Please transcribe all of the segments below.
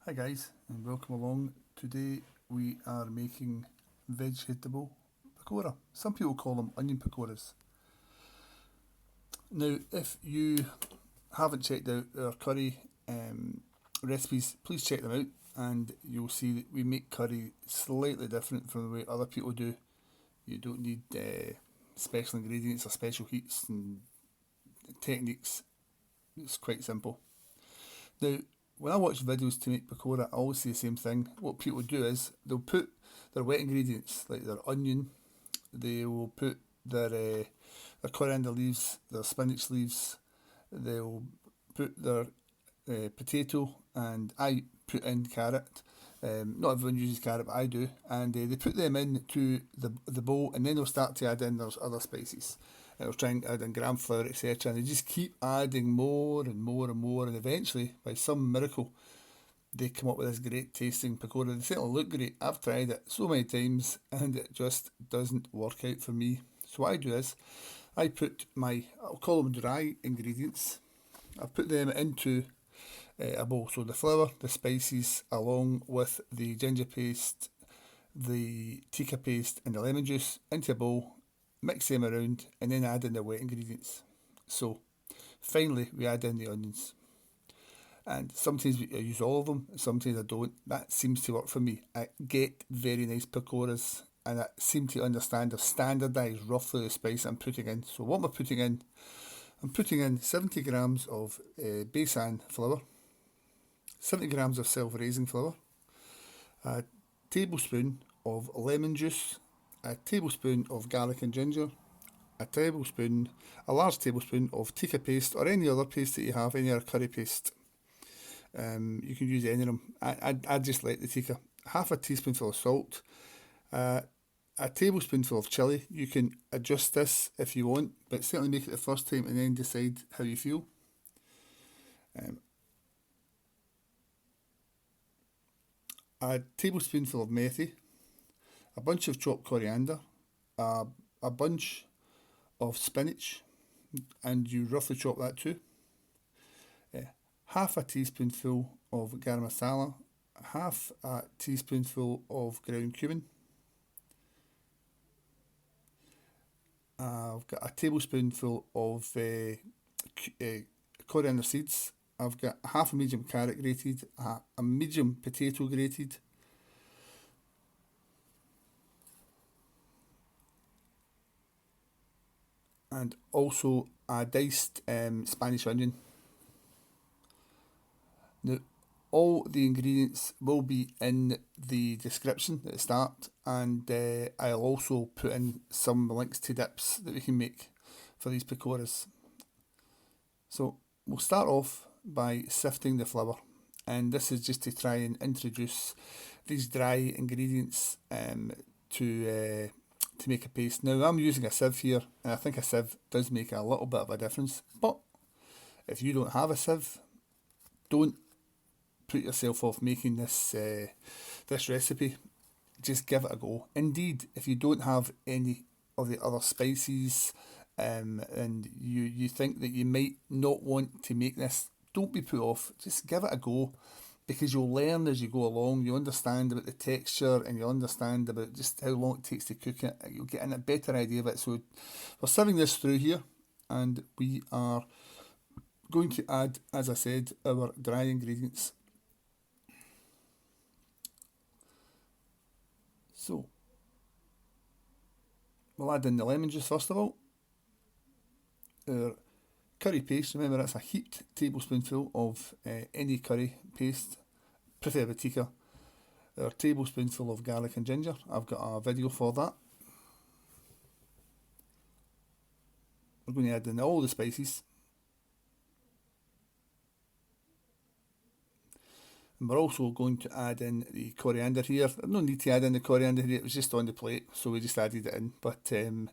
Hi guys and welcome along. Today we are making vegetable pakora. Some people call them onion pakoras. Now if you haven't checked out our curry recipes, please check them out and you'll see that we make curry slightly different from the way other people do. You don't need special ingredients or special heats and techniques. It's quite simple. Now, when I watch videos to make pakora, I always say the same thing. What people do is they'll put their wet ingredients, like their onion, they will put their coriander leaves, their spinach leaves, they'll put their potato, and I put in carrot. Not everyone uses carrot, but I do. And they put them into the bowl, and then they'll start to add in their other spices. And they'll try and add in gram flour, etc. And they just keep adding more and more and more. And eventually, by some miracle, they come up with this great tasting pakora. They certainly look great. I've tried it so many times, and it just doesn't work out for me. So what I do is, I put I'll call them dry ingredients. I put them into a bowl. So the flour, the spices, along with the ginger paste, the tikka paste, and the lemon juice into a bowl, mix them around, and then add in the wet ingredients. So finally, we add in the onions. And sometimes I use all of them, sometimes I don't. That seems to work for me. I get very nice pakoras, and I seem to understand or standardise roughly the spice I'm putting in. So what am I putting in? I'm putting in 70 grams of besan flour, 70 grams of self-raising flour, a tablespoon of lemon juice, a tablespoon of garlic and ginger, a large tablespoon of tikka paste or any other paste that you have, any other curry paste. You can use any of them. I just like the tikka. Half a teaspoonful of salt, uh, a tablespoonful of chilli. You can adjust this if you want, but certainly make it the first time and then decide how you feel. Um, a tablespoonful of methi, a bunch of chopped coriander, a, a bunch of spinach, and you roughly chop that too. Uh, Half a teaspoonful of garam masala, half a teaspoonful of ground cumin. I've got a tablespoonful of coriander seeds. I've got half a medium carrot grated, a medium potato grated, and also a diced Spanish onion. Now, all the ingredients will be in the description at the start, and I'll also put in some links to dips that we can make for these pakoras. So we'll start off by sifting the flour, and this is just to try and introduce these dry ingredients to make a paste. Now I'm using a sieve here, and I think a sieve does make a little bit of a difference. But if you don't have a sieve, don't put yourself off making this recipe. Just give it a go. Indeed, if you don't have any of the other spices, and you think that you might not want to make this, don't be put off. Just give it a go, because you'll learn as you go along. You understand about the texture, and you understand about just how long it takes to cook it. You'll get a better idea of it. So we're serving this through here, and we are going to add, as I said, our dry ingredients. So we'll add in the lemon juice first of all. Our curry paste, remember that's a heaped tablespoonful of any curry paste, preferably tikka. Our tablespoonful of garlic and ginger, I've got a video for that. We're going to add in all the spices. And we're also going to add in the coriander here. No need to add in the coriander here, it was just on the plate, so we just added it in. But, in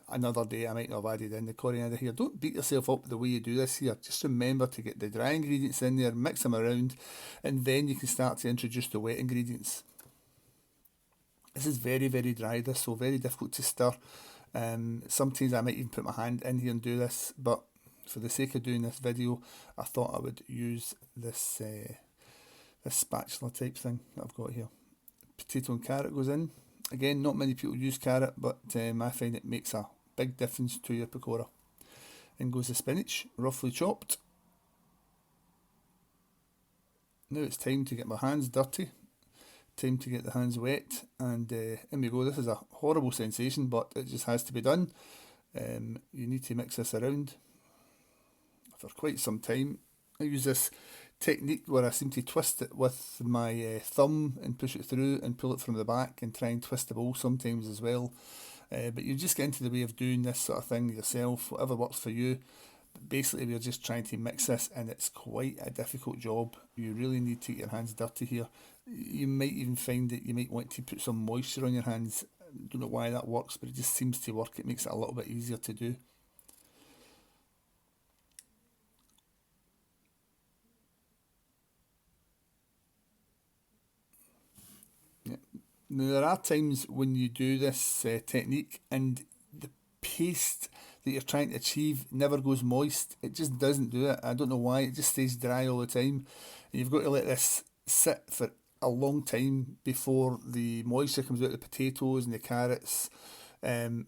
another day I might not have added in the coriander here. Don't beat yourself up the way you do this here. Just remember to get the dry ingredients in there, mix them around, and then you can start to introduce the wet ingredients. This is very, very dry, this, so very difficult to stir. Sometimes I might even put my hand in here and do this, but for the sake of doing this video, I thought I would use this spatula type thing that I've got here. Potato and carrot goes in. Again, not many people use carrot, but I find it makes a big difference to your pakora. In goes the spinach, roughly chopped. Now it's time to get my hands dirty. Time to get the hands wet, and in we go. This is a horrible sensation, but it just has to be done. You need to mix this around for quite some time. I use this technique where I seem to twist it with my thumb and push it through and pull it from the back and try and twist the bowl sometimes as well. But you just get into the way of doing this sort of thing yourself, whatever works for you. But basically we're just trying to mix this, and it's quite a difficult job. You really need to get your hands dirty here. You might even find that you might want to put some moisture on your hands. I don't know why that works, but it just seems to work. It makes it a little bit easier to do. Yeah. Now there are times when you do this technique and the paste that you're trying to achieve never goes moist. It just doesn't do it. I don't know why. It just stays dry all the time. And you've got to let this sit for a long time before the moisture comes out of the potatoes and the carrots, and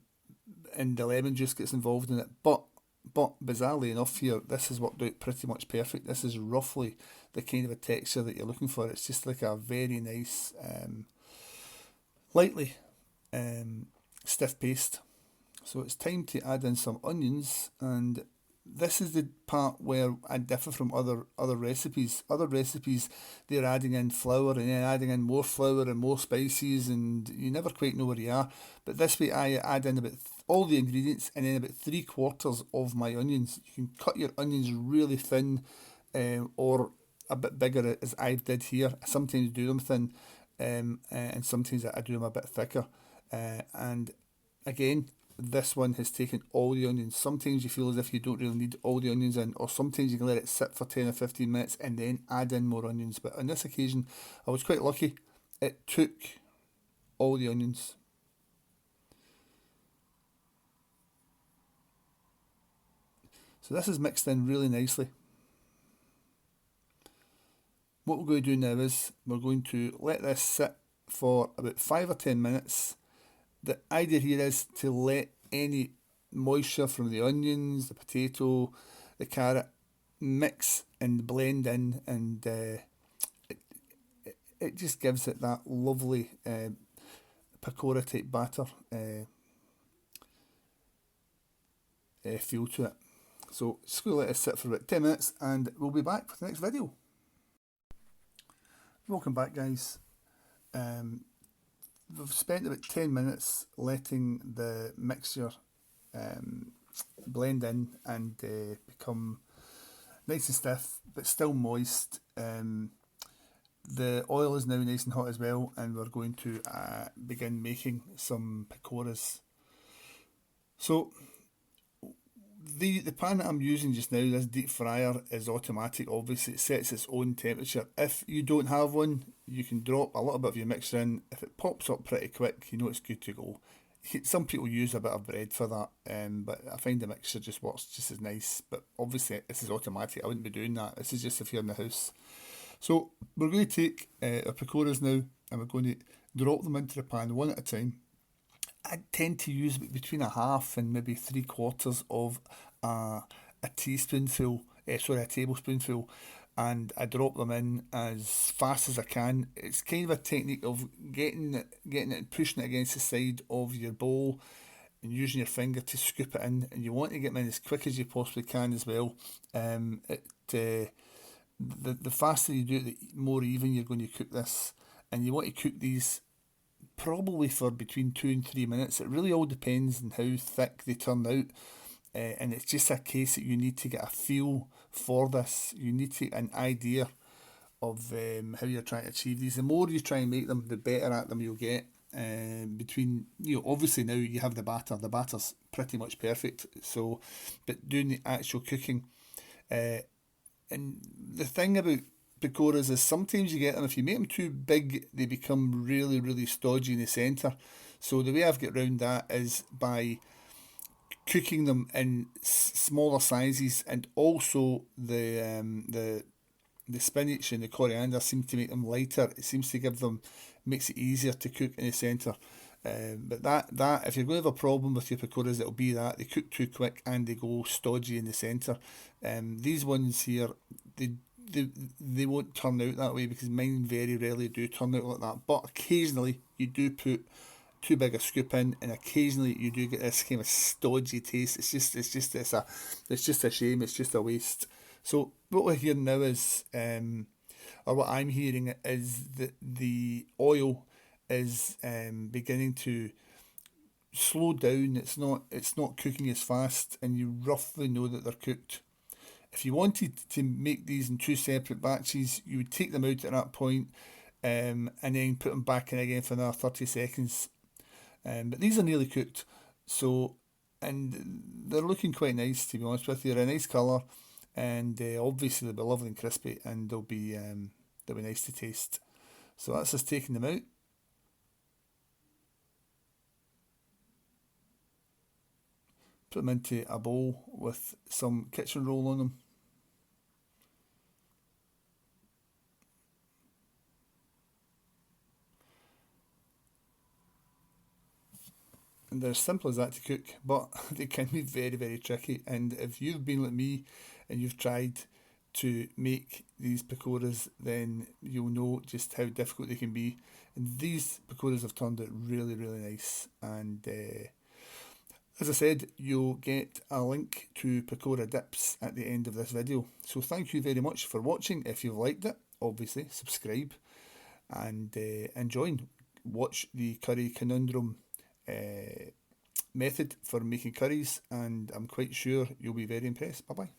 the lemon juice gets involved in it. But bizarrely enough here, this has worked out pretty much perfect. This is roughly the kind of a texture that you're looking for. It's just like a very nice, lightly stiff paste. So it's time to add in some onions, and this is the part where I differ from other recipes. Other recipes, they're adding in flour and then adding in more flour and more spices, and you never quite know where you are. But this way I add in about all the ingredients and then about 3/4 of my onions. You can cut your onions really thin, or a bit bigger as I did here. I sometimes do them thin, and sometimes I do them a bit thicker. And again, this one has taken all the onions. Sometimes you feel as if you don't really need all the onions in, or sometimes you can let it sit for 10 or 15 minutes and then add in more onions. But on this occasion, I was quite lucky. It took all the onions. So this is mixed in really nicely. What we're going to do now is we're going to let this sit for about 5 or 10 minutes. The idea here is to let any moisture from the onions, the potato, the carrot mix and blend in, and it just gives it that lovely pakora type batter feel to it. So just going to let it sit for about 10 minutes and we'll be back for the next video. Welcome back, guys. We've spent about 10 minutes letting the mixture blend in and become nice and stiff but still moist. The oil is now nice and hot as well, and we're going to begin making some pakoras. So the pan that I'm using just now, this deep fryer, is automatic. Obviously it sets its own temperature. If you don't have one, you can drop a little bit of your mixture in. If it pops up pretty quick, you know it's good to go. Some people use a bit of bread for that, but I find the mixture just works just as nice. But obviously this is automatic, I wouldn't be doing that. This is just if you're in the house. So we're going to take our pakoras now, and we're going to drop them into the pan one at a time. I tend to use between a half and maybe 3/4 of a teaspoonful, a tablespoonful, and I drop them in as fast as I can. It's kind of a technique of getting it and pushing it against the side of your bowl and using your finger to scoop it in, and you want to get them in as quick as you possibly can as well. The faster you do it, the more even you're going to cook this, and you want to cook these probably for between 2 and 3 minutes. It really all depends on how thick they turn out, and it's just a case that you need to get a feel for this. You need to an idea of how you're trying to achieve these. The more you try and make them, the better at them you'll get. Obviously now you have the batter's pretty much perfect, so but doing the actual cooking, and the thing about pakoras is sometimes you get them, if you make them too big, they become really, really stodgy in the centre. So the way I've got around that is by cooking them in smaller sizes, and also the the spinach and the coriander seem to make them lighter. It seems to give them, makes it easier to cook in the centre. But that if you're going to have a problem with your pakoras, it'll be that they cook too quick and they go stodgy in the centre. These ones here, they they, they won't turn out that way because mine very rarely do turn out like that. But occasionally you do put too big a scoop in, and occasionally you do get this kind of stodgy taste. It's just a shame. It's just a waste. So what we're hearing now is, or what I'm hearing is that the oil is beginning to slow down. It's not cooking as fast, and you roughly know that they're cooked. If you wanted to make these in two separate batches, you would take them out at that point, and then put them back in again for another 30 seconds. But these are nearly cooked, so, and they're looking quite nice, to be honest with you. They're a nice colour, and obviously they'll be lovely and crispy, and they'll be nice to taste. So that's us taking them out. Put them into a bowl with some kitchen roll on them. And they're as simple as that to cook, but they can be very, very tricky. And if you've been like me and you've tried to make these pakoras, then you'll know just how difficult they can be. And these pakoras have turned out really, really nice. And as I said, you'll get a link to pakora dips at the end of this video. So thank you very much for watching. If you've liked it, obviously subscribe and join. Watch the curry conundrum method for making curries, and I'm quite sure you'll be very impressed. Bye bye.